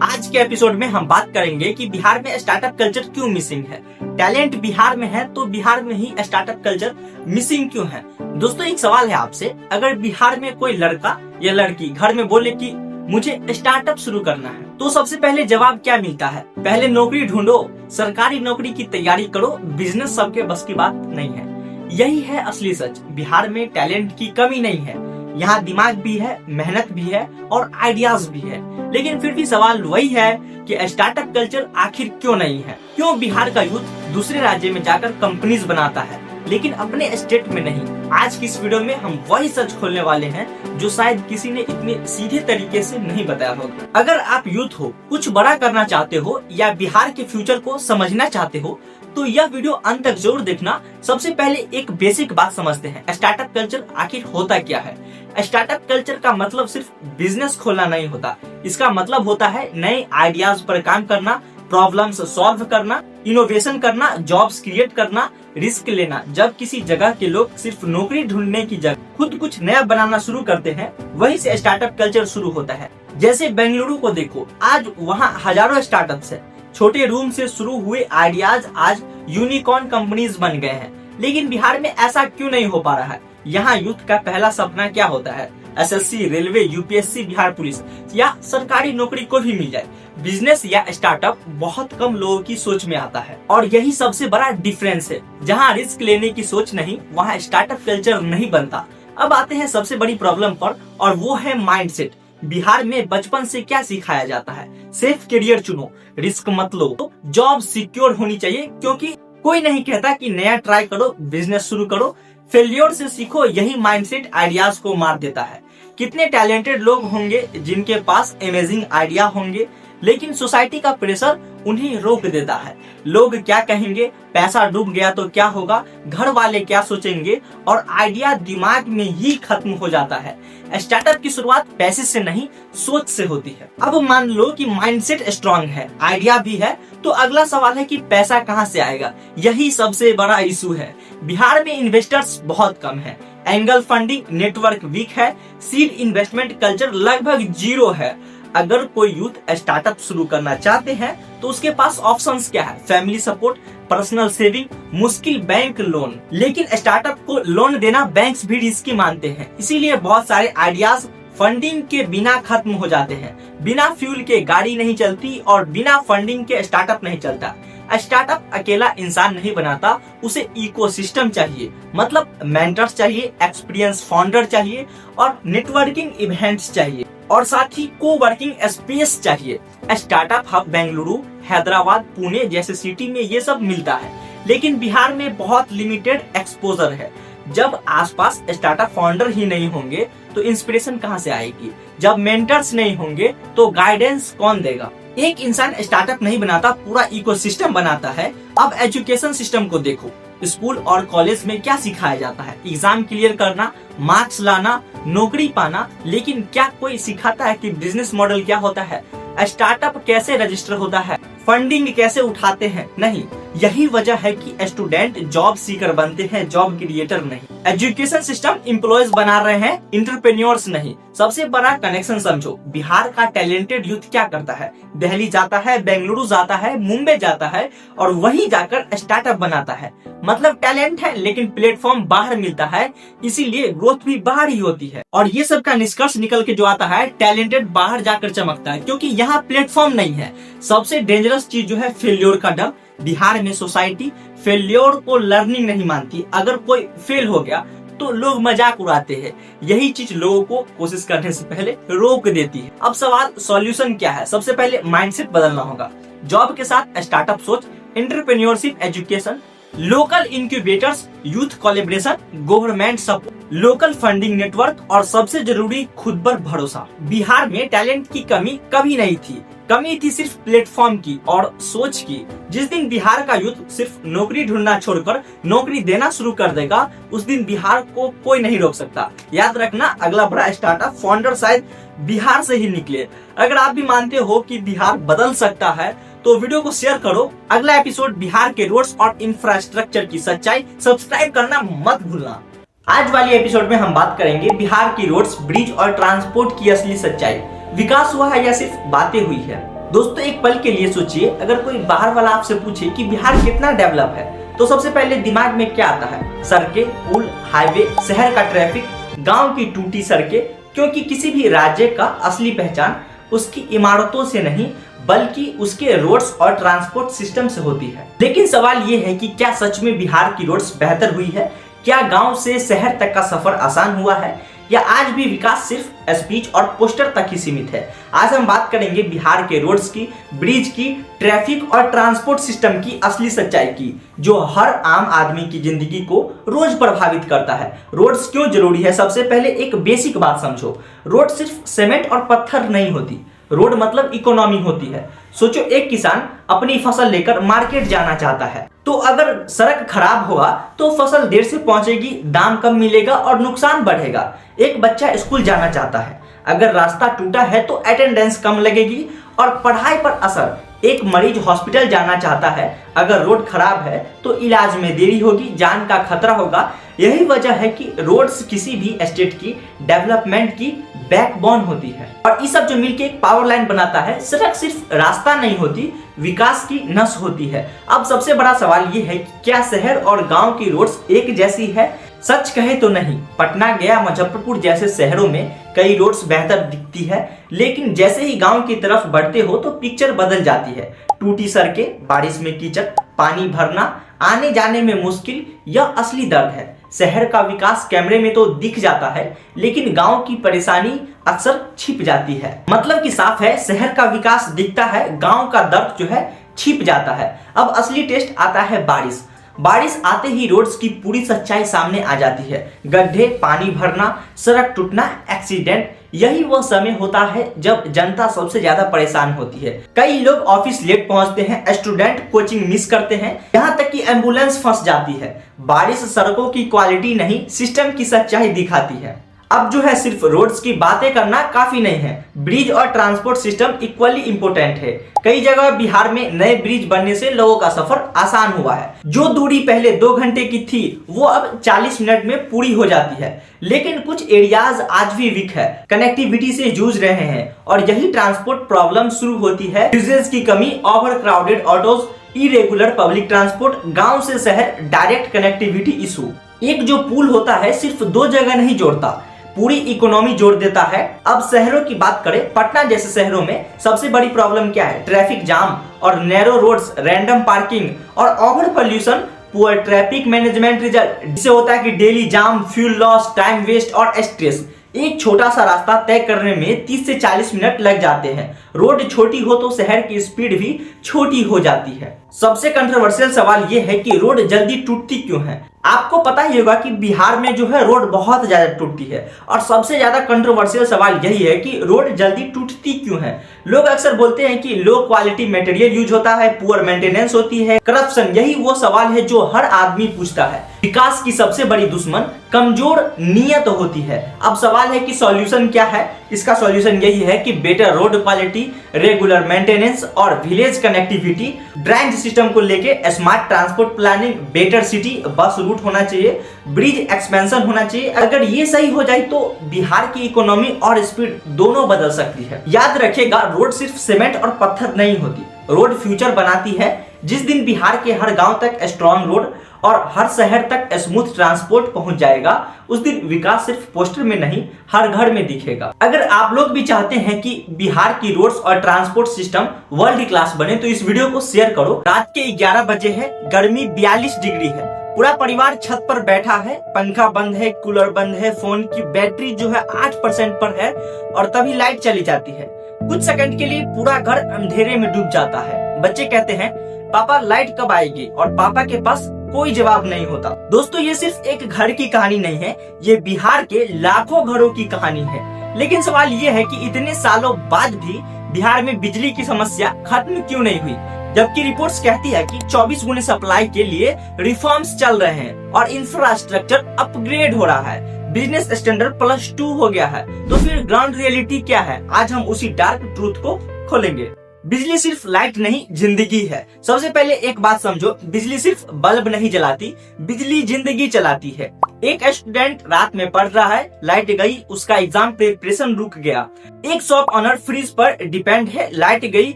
आज के एपिसोड में हम बात करेंगे कि बिहार में स्टार्टअप कल्चर क्यों मिसिंग है। टैलेंट बिहार में है तो बिहार में ही स्टार्टअप कल्चर मिसिंग क्यों है। दोस्तों एक सवाल है आपसे, अगर बिहार में कोई लड़का या लड़की घर में बोले कि मुझे स्टार्टअप शुरू करना है, तो सबसे पहले जवाब क्या मिलता है? पहले नौकरी ढूंढो, सरकारी नौकरी की तैयारी करो, बिजनेस सबके बस की बात नहीं है। यही है असली सच। बिहार में टैलेंट की कमी नहीं है, यहाँ दिमाग भी है, मेहनत भी है और आइडियाज भी है। लेकिन फिर भी सवाल वही है कि स्टार्टअप कल्चर आखिर क्यों नहीं है? क्यों बिहार का यूथ दूसरे राज्य में जाकर कंपनीज बनाता है लेकिन अपने स्टेट में नहीं? आज की इस वीडियो में हम वही सच खोलने वाले हैं जो शायद किसी ने इतने सीधे तरीके से नहीं बताया होगा। अगर आप यूथ हो, कुछ बड़ा करना चाहते हो या बिहार के फ्यूचर को समझना चाहते हो तो यह वीडियो अंत तक जरूर देखना। सबसे पहले एक बेसिक बात समझते हैं, स्टार्टअप कल्चर आखिर होता क्या है। स्टार्टअप कल्चर का मतलब सिर्फ बिजनेस खोलना नहीं होता, इसका मतलब होता है नए आइडियाज पर काम करना, प्रॉब्लम्स सॉल्व करना, इनोवेशन करना, जॉब्स क्रिएट करना, रिस्क लेना। जब किसी जगह के लोग सिर्फ नौकरी ढूंढने की जगह खुद कुछ नया बनाना शुरू करते हैं, वहीं से स्टार्टअप कल्चर शुरू होता है। जैसे बेंगलुरु को देखो, आज वहाँ हजारों स्टार्टअप्स है। छोटे रूम से शुरू हुए आइडियाज आज यूनिकॉर्न कंपनीज बन गए हैं। लेकिन बिहार में ऐसा क्यों नहीं हो पा रहा है? यहाँ यूथ का पहला सपना क्या होता है? SSC, railway, UPSC, Bihar police या सरकारी नौकरी को भी मिल जाए। बिजनेस या स्टार्टअप बहुत कम लोगों की सोच में आता है और यही सबसे बड़ा डिफरेंस है। जहाँ रिस्क लेने की सोच नहीं, वहाँ स्टार्टअप कल्चर नहीं बनता। अब आते हैं सबसे बड़ी प्रॉब्लम पर, और वो है माइंडसेट। बिहार में बचपन से क्या सिखाया जाता है? सेफ करियर चुनो, रिस्क मत लो, जॉब सिक्योर होनी चाहिए क्योंकि कोई नहीं कहता कि नया ट्राई करो, बिजनेस शुरू करो, फेल्योर से सीखो, यही माइंडसेट आइडियाज को मार देता है। कितने टैलेंटेड लोग होंगे जिनके पास अमेजिंग आइडिया होंगे, लेकिन सोसाइटी का प्रेशर उन्हें रोक देता है। लोग क्या कहेंगे, पैसा डूब गया तो क्या होगा, घर वाले क्या सोचेंगे, और आइडिया दिमाग में ही खत्म हो जाता है। स्टार्टअप की शुरुआत पैसे से नहीं, सोच से होती है। अब मान लो कि माइंडसेट स्ट्रांग है, आइडिया भी है, तो अगला सवाल है कि पैसा कहां से आएगा। यही सबसे बड़ा इशू है। बिहार में इन्वेस्टर्स बहुत कम है, एंगल फंडिंग नेटवर्क वीक है, सीड इन्वेस्टमेंट कल्चर लगभग जीरो है। अगर कोई यूथ स्टार्टअप शुरू करना चाहते हैं तो उसके पास ऑप्शंस क्या है? फैमिली सपोर्ट, पर्सनल सेविंग, मुश्किल बैंक लोन। लेकिन स्टार्टअप को लोन देना बैंक्स भी रिस्की मानते हैं, इसीलिए बहुत सारे आइडियाज फंडिंग के बिना खत्म हो जाते हैं। बिना फ्यूल के गाड़ी नहीं चलती और बिना फंडिंग के स्टार्टअप नहीं चलता। स्टार्टअप अकेला इंसान नहीं बनाता, उसे इकोसिस्टम चाहिए, मतलब मेंटर्स चाहिए, एक्सपीरियंस फाउंडर चाहिए और नेटवर्किंग इवेंट्स चाहिए, और साथ ही को वर्किंग स्पेस चाहिए। स्टार्टअप हब बेंगलुरु, हैदराबाद, पुणे जैसे सिटी में ये सब मिलता है, लेकिन बिहार में बहुत लिमिटेड एक्सपोजर है। जब आसपास स्टार्टअप फाउंडर ही नहीं होंगे तो इंस्पिरेशन कहां से आएगी? जब मेंटर्स नहीं होंगे तो गाइडेंस कौन देगा? एक इंसान स्टार्टअप नहीं बनाता, पूरा इकोसिस्टम बनाता है। अब एजुकेशन सिस्टम को देखो, स्कूल और कॉलेज में क्या सिखाया जाता है? एग्जाम क्लियर करना, मार्क्स लाना, नौकरी पाना, लेकिन क्या कोई सिखाता है कि बिजनेस मॉडल क्या होता है, स्टार्टअप कैसे रजिस्टर होता है, फंडिंग कैसे उठाते हैं? नहीं। यही वजह है कि स्टूडेंट जॉब सीकर बनते हैं, जॉब क्रिएटर नहीं। एजुकेशन सिस्टम एम्प्लॉयज बना रहे हैं, एंटरप्रेन्योर्स नहीं। सबसे बड़ा कनेक्शन समझो, बिहार का टैलेंटेड यूथ क्या करता है? दिल्ली जाता है, बेंगलुरु जाता है, मुंबई जाता है और वहीं जाकर स्टार्टअप बनाता है। मतलब टैलेंट है लेकिन प्लेटफॉर्म बाहर मिलता है, इसीलिए ग्रोथ भी बाहर ही होती है। और ये सब का निष्कर्ष निकल के जो आता है, टैलेंटेड बाहर जाकर चमकता है, क्योंकि यहाँ प्लेटफॉर्म नहीं है। सबसे डेंजरस चीज जो है फेल्योर का डर। बिहार में सोसाइटी फेल्योर को लर्निंग नहीं मानती। अगर कोई फेल हो गया तो लोग मजाक उड़ाते हैं। यही चीज लोगों को कोशिश करने से पहले रोक देती है। अब सवाल सॉल्यूशन क्या है? सबसे पहले माइंडसेट बदलना होगा। जॉब के साथ स्टार्टअप सोच, entrepreneurship education, local incubators, youth collaboration, government support, local funding network और सबसे जरूरी खुद पर भरोसा। बिहार में टैलेंट की कमी कभी नहीं थी, कमी थी सिर्फ प्लेटफॉर्म की और सोच की। जिस दिन बिहार का यूथ सिर्फ नौकरी ढूंढना छोड़कर नौकरी देना शुरू कर देगा, उस दिन बिहार को कोई नहीं रोक सकता। याद रखना, अगला बड़ा स्टार्टअप फाउंडर शायद बिहार से ही निकले। अगर आप भी मानते हो कि बिहार बदल सकता है तो वीडियो को शेयर करो। अगला एपिसोड बिहार के रोड्स और इंफ्रास्ट्रक्चर की सच्चाई। सब्सक्राइब करना मत भूलना। आज वाली एपिसोड में हम बात करेंगे बिहार की रोड्स, ब्रिज और ट्रांसपोर्ट की असली सच्चाई। विकास हुआ है या सिर्फ बातें हुई है? दोस्तों एक पल के लिए सोचिए, अगर कोई बाहर वाला आपसे पूछे कि बिहार कितना डेवलप है तो सबसे पहले दिमाग में क्या आता है? सड़कें, पुल, हाईवे, शहर का ट्रैफिक, गांव की टूटी सड़कें। क्योंकि किसी भी राज्य का असली पहचान उसकी इमारतों से नहीं बल्कि उसके रोड्स और ट्रांसपोर्ट सिस्टम से होती है। लेकिन सवाल ये है कि क्या सच में बिहार की रोड्स बेहतर हुई है? क्या गांव से शहर तक का सफर आसान हुआ है या आज भी विकास सिर्फ स्पीच और पोस्टर तक ही सीमित है? आज हम बात करेंगे बिहार के रोड्स की, ब्रिज की, ट्रैफिक और ट्रांसपोर्ट सिस्टम की असली सच्चाई की, जो हर आम आदमी की जिंदगी को रोज प्रभावित करता है। रोड्स क्यों जरूरी है? सबसे पहले एक बेसिक बात समझो, रोड सिर्फ सीमेंट और पत्थर नहीं होती, रोड मतलब इकोनॉमी होती है। सोचो एक किसान अपनी फसल लेकर मार्केट जाना चाहता है, तो अगर सड़क खराब हुआ तो फसल देर से पहुंचेगी, दाम कम मिलेगा और नुकसान बढ़ेगा। एक बच्चा स्कूल जाना चाहता है, अगर रास्ता टूटा है तो अटेंडेंस कम लगेगी और पढ़ाई पर असर। एक मरीज हॉस्पिटल जाना चाहता है, अगर रोड खराब है तो इलाज में देरी होगी, जान का खतरा होगा। यही वजह है कि रोड्स किसी भी स्टेट की डेवलपमेंट की बैकबोन होती है और ये सब जो मिलके एक पावर लाइन बनाता है। सड़क सिर्फ रास्ता नहीं होती, विकास की नस होती है। अब सबसे बड़ा सवाल ये है कि क्या शहर और गांव की रोड्स एक जैसी है? सच कहे तो नहीं। पटना, गया, मुजफ्फरपुर जैसे शहरों में कई रोड्स बेहतर दिखती है, लेकिन जैसे ही गांव की तरफ बढ़ते हो तो पिक्चर बदल जाती है। टूटी सड़कें, बारिश में कीचड़, पानी भरना, आने जाने में मुश्किल, यह असली दर्द है। शहर का विकास कैमरे में तो दिख जाता है, लेकिन गांव की परेशानी अक्सर छिप जाती है। मतलब कि साफ है, शहर का विकास दिखता है, गांव का दर्द जो है छिप जाता है। अब असली टेस्ट आता है बारिश। बारिश आते ही रोड्स की पूरी सच्चाई सामने आ जाती है। गड्ढे, पानी भरना, सड़क टूटना, एक्सीडेंट, यही वह समय होता है जब जनता सबसे ज्यादा परेशान होती है। कई लोग ऑफिस लेट पहुंचते हैं, स्टूडेंट कोचिंग मिस करते हैं, यहाँ तक कि एम्बुलेंस फंस जाती है। बारिश सड़कों की क्वालिटी नहीं, सिस्टम की सच्चाई दिखाती है। अब जो है सिर्फ रोड्स की बातें करना काफी नहीं है, ब्रिज और ट्रांसपोर्ट सिस्टम इक्वली इंपोर्टेंट है। कई जगह बिहार में नए ब्रिज बनने से लोगों का सफर आसान हुआ है। जो दूरी पहले 2 घंटे की थी वो अब 40 मिनट में पूरी हो जाती है। लेकिन कुछ एरियाज आज भी वीक है, कनेक्टिविटी से जूझ रहे हैं और यही ट्रांसपोर्ट प्रॉब्लम शुरू होती है। यूजेज की कमी, over crowded autos, irregular public transport, गाँव से शहर डायरेक्ट कनेक्टिविटी इशू। एक जो पुल होता है सिर्फ 2 जगह नहीं जोड़ता, पूरी इकोनॉमी जोड़ देता है। अब शहरों की बात करें, पटना जैसे शहरों में सबसे बड़ी प्रॉब्लम क्या है? ट्रैफिक जाम और नैरो रोड्स, रैंडम पार्किंग और over pollution, poor traffic management result. जिससे होता है कि डेली जाम, फ्यूल लॉस, टाइम वेस्ट और स्ट्रेस। एक छोटा सा रास्ता तय करने में 30 से 40 मिनट लग जाते हैं। रोड छोटी हो तो शहर की स्पीड भी छोटी हो जाती है। सबसे कंट्रोवर्शियल सवाल यह है कि रोड जल्दी टूटती क्यों है? आपको पता ही होगा कि बिहार में जो है रोड बहुत ज्यादा टूटती है और सबसे ज्यादा कंट्रोवर्शियल सवाल यही है कि रोड जल्दी टूटती क्यों है। लोग अक्सर बोलते हैं कि लो क्वालिटी मटेरियल यूज होता है, पुअर मेंटेनेंस होती है, करप्शन। यही वो सवाल है जो हर आदमी पूछता है। विकास की सबसे बड़ी दुश्मन कमजोर नीयत होती है। अब सवाल है कि सॉल्यूशन क्या है? इसका सॉल्यूशन यही है कि better road quality, regular maintenance और विलेज कनेक्टिविटी, ड्रेनेज सिस्टम को लेके smart transport planning, better city bus route होना चाहिए, ब्रिज एक्सपेंशन होना चाहिए। अगर ये सही हो जाए तो बिहार की इकोनॉमी और स्पीड दोनों बदल सकती है। याद रखिएगा, रोड सिर्फ सीमेंट और पत्थर नहीं होती, रोड फ्यूचर बनाती है। जिस दिन बिहार के हर गांव तक स्ट्रॉन्ग रोड और हर शहर तक स्मूथ ट्रांसपोर्ट पहुंच जाएगा, उस दिन विकास सिर्फ पोस्टर में नहीं, हर घर में दिखेगा। अगर आप लोग भी चाहते हैं कि बिहार की रोड्स और ट्रांसपोर्ट सिस्टम वर्ल्ड क्लास बने तो इस वीडियो को शेयर करो। रात के 11 बजे है, गर्मी 42 डिग्री है, पूरा परिवार छत पर बैठा है, पंखा बंद है, कूलर बंद है, फोन की बैटरी जो है 8% पर है और तभी लाइट चली जाती है। कुछ सेकंड के लिए पूरा घर अंधेरे में डूब जाता है। बच्चे कहते हैं पापा लाइट कब आएगी, और पापा के पास कोई जवाब नहीं होता। दोस्तों, ये सिर्फ एक घर की कहानी नहीं है, ये बिहार के लाखों घरों की कहानी है। लेकिन सवाल ये है कि इतने सालों बाद भी बिहार में बिजली की समस्या खत्म क्यों नहीं हुई, जबकि रिपोर्ट्स कहती है कि 24 गुने सप्लाई के लिए रिफॉर्म्स चल रहे हैं और इंफ्रास्ट्रक्चर अपग्रेड हो रहा है, बिजनेस स्टैंडर्ड +2 हो गया है। तो फिर ग्राउंड रियलिटी क्या है? आज हम उसी डार्क ट्रूथ को खोलेंगे। बिजली सिर्फ लाइट नहीं, जिंदगी है। सबसे पहले एक बात समझो, बिजली सिर्फ बल्ब नहीं जलाती, बिजली जिंदगी चलाती है। एक स्टूडेंट रात में पढ़ रहा है, लाइट गई, उसका एग्जाम प्रिपरेशन रुक गया। एक शॉप ऑनर फ्रिज पर डिपेंड है, लाइट गई,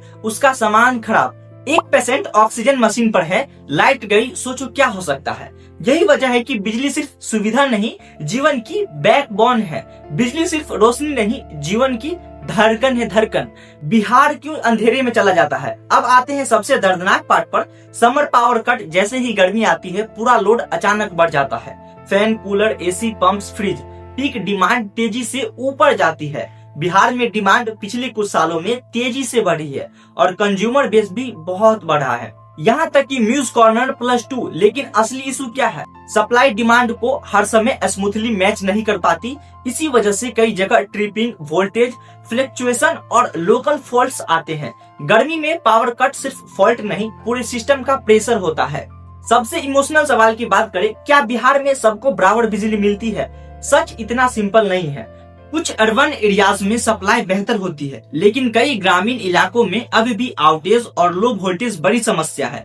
उसका सामान खराब। एक पेशेंट ऑक्सीजन मशीन पर है, लाइट गई, सोचो क्या हो सकता है। यही वजह है कि बिजली सिर्फ सुविधा नहीं, जीवन की बैकबोन है। बिजली सिर्फ रोशनी नहीं, जीवन की धड़कन है, धड़कन। बिहार क्यों अंधेरे में चला जाता है? अब आते हैं सबसे दर्दनाक पार्ट पर। समर पावर कट, जैसे ही गर्मी आती है पूरा लोड अचानक बढ़ जाता है। Fan, cooler, AC, pumps, fridge, peak demand तेजी से ऊपर जाती है। बिहार में डिमांड पिछले कुछ सालों में तेजी से बढ़ी है और कंज्यूमर बेस भी बहुत बढ़ा है, यहाँ तक कि म्यूज कॉर्नर +2। लेकिन असली इशू क्या है? सप्लाई डिमांड को हर समय स्मूथली मैच नहीं कर पाती। इसी वजह से कई जगह ट्रिपिंग, वोल्टेज फ्लक्चुएशन और लोकल फॉल्ट्स आते हैं। गर्मी में पावर कट सिर्फ फॉल्ट नहीं, पूरे सिस्टम का प्रेशर होता है। सबसे इमोशनल सवाल की बात करें, क्या बिहार में सबको बराबर बिजली मिलती है? सच इतना सिंपल नहीं है। कुछ अर्बन एरियाज में सप्लाई बेहतर होती है, लेकिन कई ग्रामीण इलाकों में अभी भी आउटेज और लो वोल्टेज बड़ी समस्या है।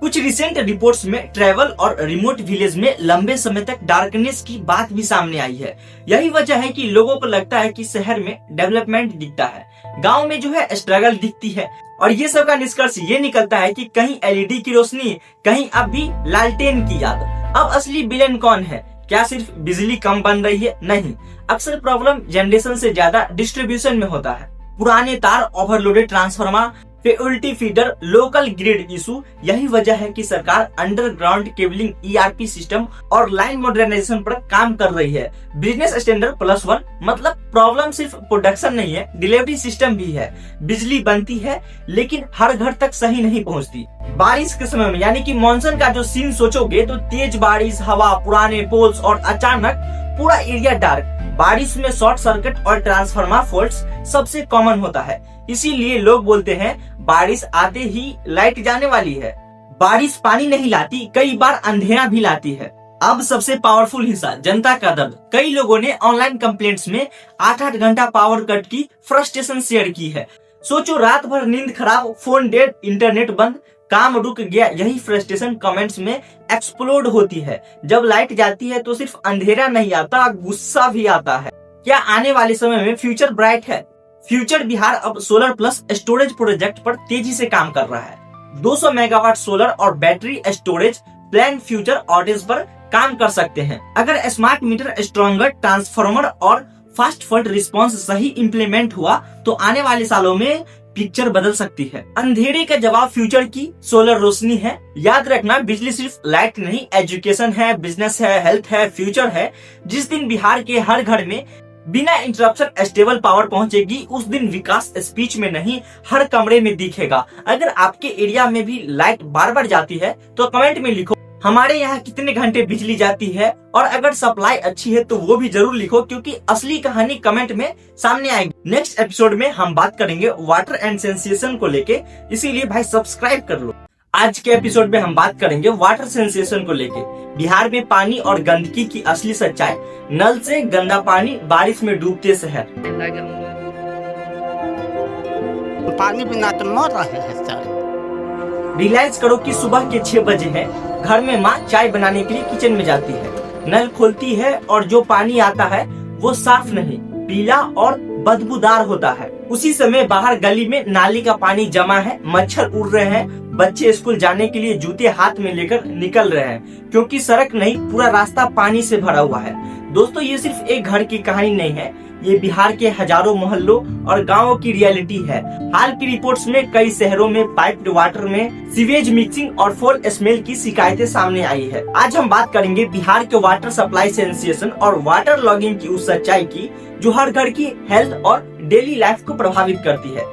कुछ रिसेंट रिपोर्ट्स में ट्रैवल और रिमोट विलेज में लंबे समय तक डार्कनेस की बात भी सामने आई है। यही वजह है कि लोगों को लगता है कि शहर में डेवलपमेंट दिखता है, गांव में जो है स्ट्रगल दिखती है। और ये सब का निष्कर्ष ये निकलता है कि कहीं एलईडी की रोशनी, कहीं अब भी लालटेन की याद। अब असली विलेन कौन है? क्या सिर्फ बिजली कम बन रही है? नहीं, अक्सर प्रॉब्लम जनरेशन से ज्यादा डिस्ट्रीब्यूशन में होता है। पुराने तार, ओवरलोडेड ट्रांसफार्मर, उल्टी फीडर, लोकल ग्रिड इशू। यही वजह है कि सरकार अंडरग्राउंड केबलिंग, ERP सिस्टम और लाइन मॉडर्नाइजेशन पर काम कर रही है। बिजनेस स्टैंडर्ड +1 मतलब प्रॉब्लम सिर्फ प्रोडक्शन नहीं है, डिलीवरी सिस्टम भी है। बिजली बनती है लेकिन हर घर तक सही नहीं पहुंचती। बारिश के समय में यानी कि मॉनसून का जो सीन सोचोगे तो तेज बारिश, हवा, पुराने पोल्स और अचानक पूरा एरिया डार्क। बारिश में शॉर्ट सर्किट और ट्रांसफार्मर फॉल्ट्स सबसे कॉमन होता है। इसीलिए लोग बोलते हैं बारिश आते ही लाइट जाने वाली है। बारिश पानी नहीं लाती, कई बार अंधेरा भी लाती है। अब सबसे पावरफुल हिस्सा, जनता का दर्द। कई लोगों ने ऑनलाइन कंप्लेंट्स में 8-8 घंटा पावर कट की फ्रस्ट्रेशन शेयर की है। सोचो, रात भर नींद खराब, फोन डेड, इंटरनेट बंद, काम रुक गया। यही फ्रस्ट्रेशन कमेंट्स में एक्सप्लोड होती है। जब लाइट जाती है तो सिर्फ अंधेरा नहीं आता, गुस्सा भी आता है। क्या आने वाले समय में फ्यूचर ब्राइट है? फ्यूचर बिहार अब सोलर प्लस स्टोरेज प्रोजेक्ट पर तेजी से काम कर रहा है। 200 मेगावाट सोलर और बैटरी स्टोरेज प्लान फ्यूचर ऑटेज पर काम कर सकते हैं। अगर स्मार्ट मीटर, स्ट्रॉन्गर ट्रांसफार्मर और फास्ट फॉल्ट रिस्पॉन्स सही इम्प्लीमेंट हुआ तो आने वाले सालों में पिक्चर बदल सकती है। अंधेरे का जवाब फ्यूचर की सोलर रोशनी है। याद रखना, बिजली सिर्फ लाइट नहीं, एजुकेशन है, बिजनेस है, हेल्थ है, फ्यूचर है। जिस दिन बिहार के हर घर में बिना इंटरप्शन स्टेबल पावर पहुंचेगी, उस दिन विकास स्पीच में नहीं, हर कमरे में दिखेगा। अगर आपके एरिया में भी लाइट बार बार जाती है तो कमेंट में लिखो हमारे यहाँ कितने घंटे बिजली जाती है, और अगर सप्लाई अच्छी है तो वो भी जरूर लिखो, क्योंकि असली कहानी कमेंट में सामने आएगी। नेक्स्ट एपिसोड में हम बात करेंगे वाटर एंड सेंसेशन को लेके, इसीलिए भाई सब्सक्राइब कर लो। आज के एपिसोड में हम बात करेंगे वाटर सेंसेशन को लेके, बिहार में पानी और गंदगी की असली सच्चाई, नल से गंदा पानी, बारिश में डूबते शहर। पानी बिना तो मर रहे हैं सर। रियलाइज करो कि सुबह के 6 बजे है, घर में माँ चाय बनाने के लिए किचन में जाती है, नल खोलती है और जो पानी आता है वो साफ नहीं, पीला और बदबूदार होता है। उसी समय बाहर गली में नाली का पानी जमा है, मच्छर उड़ रहे हैं, बच्चे स्कूल जाने के लिए जूते हाथ में लेकर निकल रहे हैं, क्योंकि सड़क नहीं, पूरा रास्ता पानी से भरा हुआ है। दोस्तों, ये सिर्फ एक घर की कहानी नहीं है, ये बिहार के हजारों मोहल्लों और गांवों की रियलिटी है। हाल की रिपोर्ट्स में कई शहरों में पाइप्ड वाटर में सीवेज मिक्सिंग और फोल स्मेल की शिकायतें सामने आई है। आज हम बात करेंगे बिहार के वाटर सप्लाई सेंसेशन और वाटर लॉगिंग की उस सच्चाई की जो हर घर की हेल्थ और डेली लाइफ को प्रभावित करती है।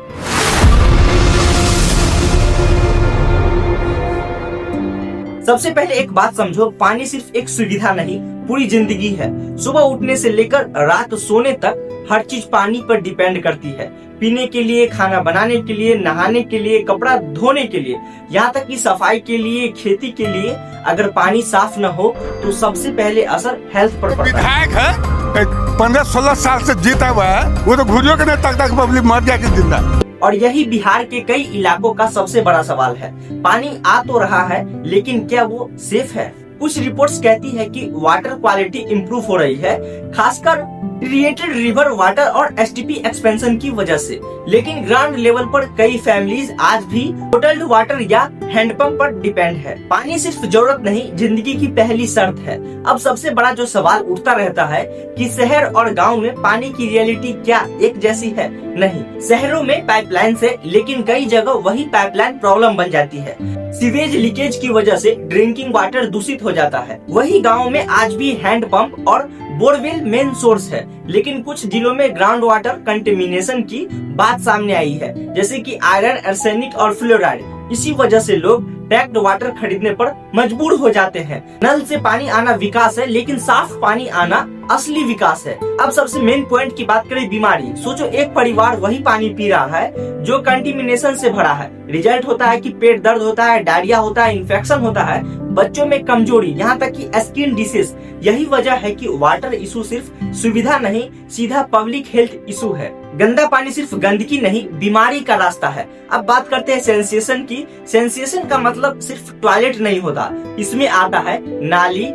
सबसे पहले एक बात समझो, पानी सिर्फ एक सुविधा नहीं, पूरी जिंदगी है। सुबह उठने से लेकर रात सोने तक हर चीज पानी पर डिपेंड करती है। पीने के लिए, खाना बनाने के लिए, नहाने के लिए, कपड़ा धोने के लिए, यहाँ तक कि सफाई के लिए, खेती के लिए। अगर पानी साफ न हो तो सबसे पहले असर हेल्थ पर पड़ता है। विधायक है 15-16 साल से जीता हुआ है, वो तो घुरियों के नहीं तक पब्लिक मर जाएगी जिंदा। और यही बिहार के कई इलाकों का सबसे बड़ा सवाल है। पानी आ तो रहा है, लेकिन क्या वो सेफ है? कुछ रिपोर्ट्स कहती है कि वाटर क्वालिटी इंप्रूव हो रही है, खासकर ट्रीटेड रिवर वाटर और STP एक्सपेंशन की वजह से। लेकिन ग्राउंड लेवल पर कई फैमिलीज आज भी बोटल्ड वाटर या हैंडपंप पर डिपेंड है। पानी सिर्फ जरूरत नहीं, जिंदगी की पहली शर्त है। अब सबसे बड़ा जो सवाल उठता रहता है कि शहर और गांव में पानी की रियलिटी क्या एक जैसी है? नहीं, शहरों में पाइपलाइन से, लेकिन कई जगह वही पाइपलाइन प्रॉब्लम बन जाती है। सीवेज लीकेज की वजह से ड्रिंकिंग वाटर दूषित हो जाता है। वही गांव में आज भी हैंडपंप और बोरवेल मेन सोर्स है, लेकिन कुछ जिलों में ग्राउंड वाटर कंटेमिनेशन की बात सामने आई है, जैसे कि आयरन, आर्सेनिक और फ्लोराइड। इसी वजह से लोग टैप्ड वाटर खरीदने पर मजबूर हो जाते हैं। नल से पानी आना विकास है, लेकिन साफ पानी आना असली विकास है। अब सबसे मेन पॉइंट की बात करें, बीमारी। सोचो, एक परिवार वही पानी पी रहा है जो कंटेमिनेशन से भरा है। रिजल्ट होता है कि पेट दर्द होता है, डायरिया होता है, इन्फेक्शन होता है, बच्चों में कमजोरी, यहाँ तक कि स्किन डिसीज। यही वजह है कि वाटर इशू सिर्फ सुविधा नहीं, सीधा पब्लिक हेल्थ इशू है। गंदा पानी सिर्फ गंदगी नहीं, बीमारी का रास्ता है। अब बात करते हैं सेंसेशन की। सेंसेशन का मतलब सिर्फ टॉयलेट नहीं होता, इसमें आता है नाली,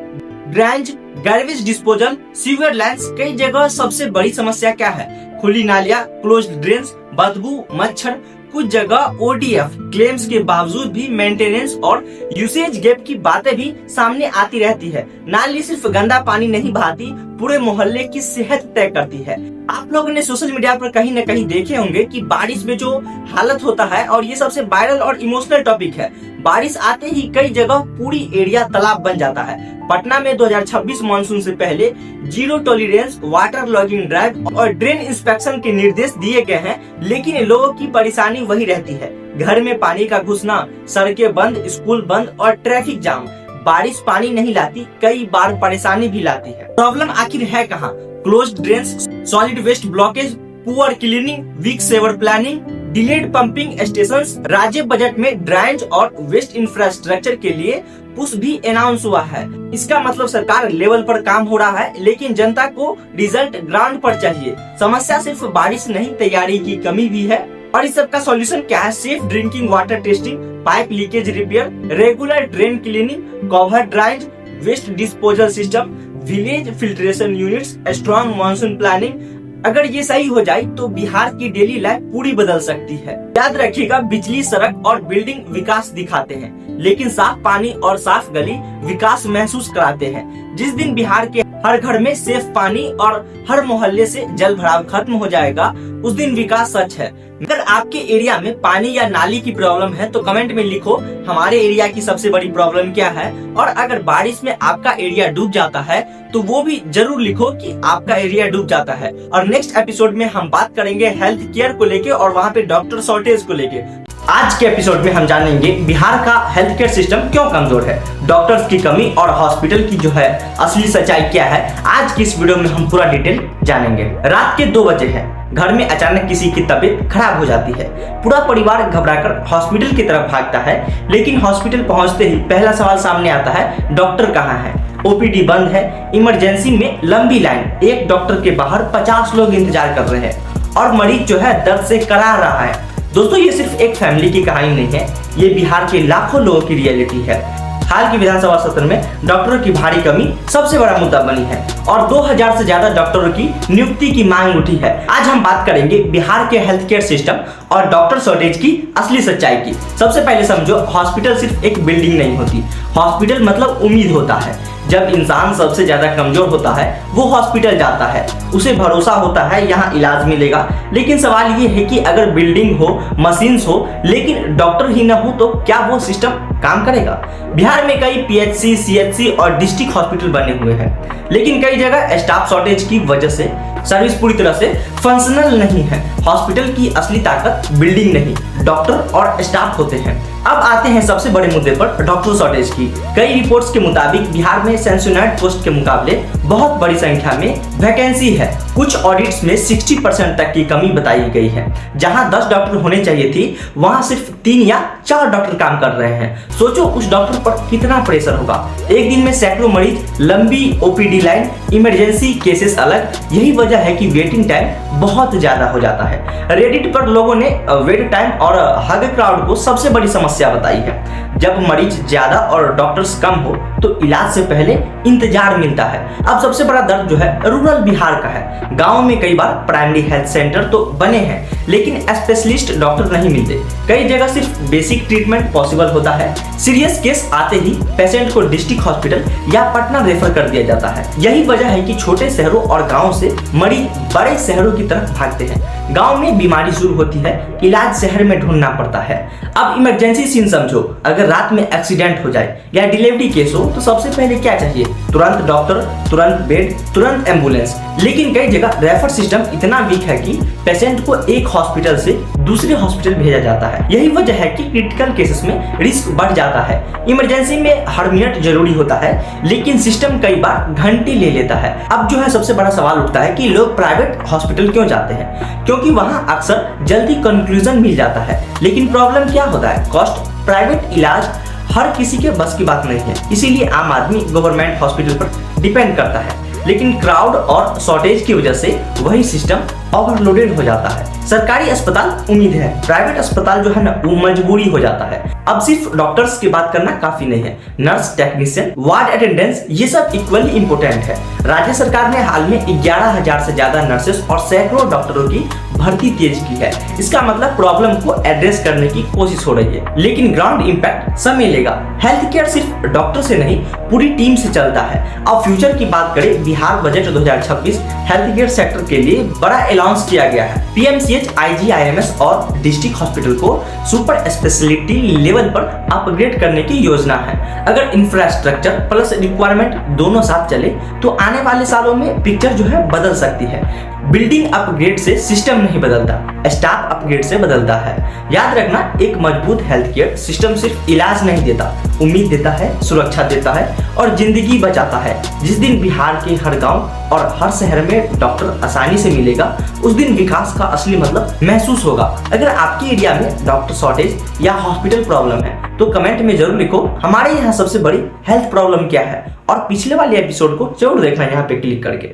drainage, garbage disposal, sewer lines. कई जगह सबसे बड़ी समस्या क्या है? खुली नालियां, क्लोज्ड ड्रेन्स, बदबू, मच्छर। कुछ जगह ODF क्लेम्स के बावजूद भी मेंटेनेंस और यूसेज गैप की बातें भी सामने आती रहती है। नाली सिर्फ गंदा पानी नहीं बहाती, पूरे मोहल्ले की सेहत तय करती है। आप लोगों ने सोशल मीडिया पर कहीं न कहीं देखे होंगे कि बारिश में जो हालत होता है, और ये सबसे वायरल और इमोशनल टॉपिक है। बारिश आते ही कई जगह पूरी एरिया तालाब बन जाता है। पटना में 2026 मानसून से पहले zero tolerance water logging drive और ड्रेन इंस्पेक्शन के निर्देश दिए गए हैं, लेकिन लोगों की परेशानी वही रहती है, घर में पानी का घुसना, सड़कें बंद, स्कूल बंद और ट्रैफिक जाम। बारिश पानी नहीं लाती, कई बार परेशानी भी लाती है। प्रॉब्लम आखिर है कहाँ? Closed drains, solid waste blockage, poor cleaning, weak sewer planning, delayed pumping stations. राज्य बजट में ड्रेनेज और वेस्ट इंफ्रास्ट्रक्चर के लिए पुश भी अनाउंस हुआ है। इसका मतलब सरकार लेवल पर काम हो रहा है, लेकिन जनता को रिजल्ट ग्राउंड पर चाहिए। समस्या सिर्फ बारिश नहीं, तैयारी की कमी भी है। और इस सब का सॉल्यूशन क्या है? Safe drinking water testing, pipe leakage repair, regular drain cleaning, cover drains, waste disposal system, village filtration units, strong monsoon planning. अगर ये सही हो जाए तो बिहार की डेली लाइफ पूरी बदल सकती है। याद रखिएगा, बिजली, सड़क और बिल्डिंग विकास दिखाते हैं, लेकिन साफ पानी और साफ गली विकास महसूस कराते हैं। जिस दिन बिहार के हर घर में सेफ पानी और हर मोहल्ले से जल भराव खत्म हो जाएगा, उस दिन विकास सच है। अगर आपके एरिया में पानी या नाली की प्रॉब्लम है तो कमेंट में लिखो हमारे एरिया की सबसे बड़ी प्रॉब्लम क्या है। और अगर बारिश में आपका एरिया डूब जाता है तो वो भी जरूर लिखो कि आपका एरिया डूब जाता है। और नेक्स्ट एपिसोड में हम बात करेंगे हेल्थ केयर को लेके और वहाँ पे डॉक्टर शॉर्टेज को लेके। आज के एपिसोड में हम जानेंगे बिहार का हेल्थ केयर सिस्टम क्यों कमजोर है, डॉक्टर्स की कमी और हॉस्पिटल की जो है असली सच्चाई क्या है। आज की इस वीडियो में हम पूरा डिटेल जानेंगे। रात के 2 बजे है, घर में अचानक किसी की तबीयत खराब हो जाती है। पूरा परिवार घबराकर हॉस्पिटल की तरफ भागता है, लेकिन हॉस्पिटल पहुंचते ही पहला सवाल सामने आता है, डॉक्टर कहाँ है? ओपीडी बंद है, इमरजेंसी में लंबी लाइन, एक डॉक्टर के बाहर 50 लोग इंतजार कर रहे हैं और मरीज जो है दर्द से कराह रहा है। दोस्तों, ये सिर्फ एक फैमिली की कहानी नहीं है, ये बिहार के लाखों लोगों की रियलिटी है। हाल की विधानसभा सत्र में डॉक्टरों की भारी कमी सबसे बड़ा मुद्दा बनी है और 2000 से ज्यादा डॉक्टरों की नियुक्ति की मांग उठी है। आज हम बात करेंगे बिहार के हेल्थ केयर सिस्टम और डॉक्टर शॉर्टेज की असली सच्चाई की। सबसे पहले समझो, हॉस्पिटल सिर्फ एक बिल्डिंग नहीं होती, हॉस्पिटल मतलब उम्मीद होता है। जब इंसान सबसे ज्यादा कमजोर होता है वो हॉस्पिटल जाता है, उसे भरोसा होता है यहाँ इलाज मिलेगा। लेकिन सवाल ये है कि अगर बिल्डिंग हो, मशीन्स हो, लेकिन डॉक्टर ही न हो तो क्या वो सिस्टम काम करेगा? बिहार में कई पीएचसी, सीएचसी और डिस्ट्रिक्ट हॉस्पिटल बने हुए हैं, लेकिन कई जगह स्टाफ शॉर्टेज की वजह से सर्विस पूरी तरह से फंक्शनल नहीं है। हॉस्पिटल की असली ताकत बिल्डिंग नहीं, डॉक्टर और स्टाफ होते हैं। अब आते हैं सबसे बड़े मुद्दे पर, डॉक्टर शॉर्टेज की। कई रिपोर्ट्स के मुताबिक बिहार में सेंशनाइज्ड पोस्ट के मुकाबले बहुत बड़ी संख्या में वैकेंसी है। कुछ ऑडिट्स में 60% तक की कमी बताई गई है। जहां 10 डॉक्टर होने चाहिए थी, वहां सिर्फ 3 या 4 डॉक्टर काम कर रहे हैं। सोचो उस डॉक्टर पर कितना प्रेशर होगा। एक दिन में सैकड़ों मरीज, लंबी ओपीडी लाइन, इमरजेंसी केसेस अलग। यही वजह है कि वेटिंग टाइम बहुत ज्यादा हो जाता है। रेडिट पर लोगों ने वेट टाइम और हग क्राउड को सबसे बड़ी समस्या बताई है। जब मरीज ज्यादा और डॉक्टर्स कम हो तो इलाज से पहले इंतजार मिलता है। अब सबसे बड़ा दर्द जो है रूरल बिहार का है। गांव में कई बार प्राइमरी हेल्थ सेंटर तो बने हैं, लेकिन स्पेशलिस्ट डॉक्टर नहीं मिलते। कई जगह सिर्फ बेसिक ट्रीटमेंट पॉसिबल होता है। सीरियस केस आते ही पेशेंट को डिस्ट्रिक्ट हॉस्पिटल या पटना रेफर कर दिया जाता है। यही वजह है कि छोटे शहरों और गाँव से मरीज बड़े शहरों की तरफ भागते हैं। गांव में बीमारी शुरू होती है, इलाज शहर में ढूंढना पड़ता है। अब इमरजेंसी सीन समझो, अगर रात में एक्सीडेंट हो जाए या डिलीवरी केस हो तो सबसे पहले क्या चाहिए? तुरंत डॉक्टर, तुरंत बेड, तुरंत एम्बुलेंस। लेकिन कई जगह रेफर सिस्टम इतना वीक है कि पेशेंट को एक हॉस्पिटल से दूसरे हॉस्पिटल भेजा जाता है। यही वजह है कि क्रिटिकल केसेस में रिस्क बढ़ जाता है। इमरजेंसी में हर मिनट जरूरी होता है, लेकिन सिस्टम कई बार घंटे ले लेता है। अब जो है सबसे बड़ा सवाल उठता है कि लोग प्राइवेट हॉस्पिटल क्यों जाते हैं? क्योंकि वहां अक्सर जल्दी कंक्लूजन मिल जाता है। लेकिन प्रॉब्लम क्या होता है? कॉस्ट। प्राइवेट इलाज हर किसी के बस की बात नहीं है, इसीलिए आम आदमी गवर्नमेंट हॉस्पिटल पर डिपेंड करता है। लेकिन क्राउड और शॉर्टेज की वजह से वही सिस्टम ओवरलोडेड हो जाता है। सरकारी अस्पताल उम्मीद है, प्राइवेट अस्पताल जो है ना वो मजबूरी हो जाता है। अब सिर्फ डॉक्टर्स की बात करना काफी नहीं है, नर्स, टेक्नीशियन, वार्ड अटेंडेंस ये सब इक्वली इंपोर्टेंट है। राज्य सरकार ने हाल में 11,000 से ज्यादा नर्सेस और सैकड़ों डॉक्टरों की भर्ती तेज की है। इसका मतलब प्रॉब्लम को एड्रेस करने की कोशिश हो रही है, लेकिन ग्राउंड इम्पैक्ट समय लेगा। हेल्थ केयर सिर्फ डॉक्टर से नहीं पूरी टीम से चलता है। अब फ्यूचर की बात करें, Bihar budget 2026 health care sector के लिए बड़ा अनाउंस किया गया है। पीएमसीएच, आईजीआईएमएस और डिस्ट्रिक्ट हॉस्पिटल को सुपर स्पेशलिटी लेवल पर अपग्रेड करने की योजना है। अगर इंफ्रास्ट्रक्चर प्लस रिक्वायरमेंट दोनों साथ चले तो आने वाले सालों में पिक्चर जो है बदल सकती है। बिल्डिंग अपग्रेड से सिस्टम नहीं बदलता, स्टाफ अपग्रेड से बदलता है। याद रखना, एक मजबूत हेल्थ केयर सिस्टम सिर्फ इलाज नहीं देता, उम्मीद देता है, सुरक्षा देता है और जिंदगी बचाता है। जिस दिन बिहार के हर गांव और हर शहर में डॉक्टर आसानी से मिलेगा, उस दिन विकास का असली मतलब महसूस होगा। अगर आपके एरिया में डॉक्टर शॉर्टेज या हॉस्पिटल प्रॉब्लम है तो कमेंट में जरूर लिखो हमारे यहाँ सबसे बड़ी हेल्थ प्रॉब्लम क्या है, और पिछले वाले एपिसोड को जरूर देखना यहाँ पे क्लिक करके।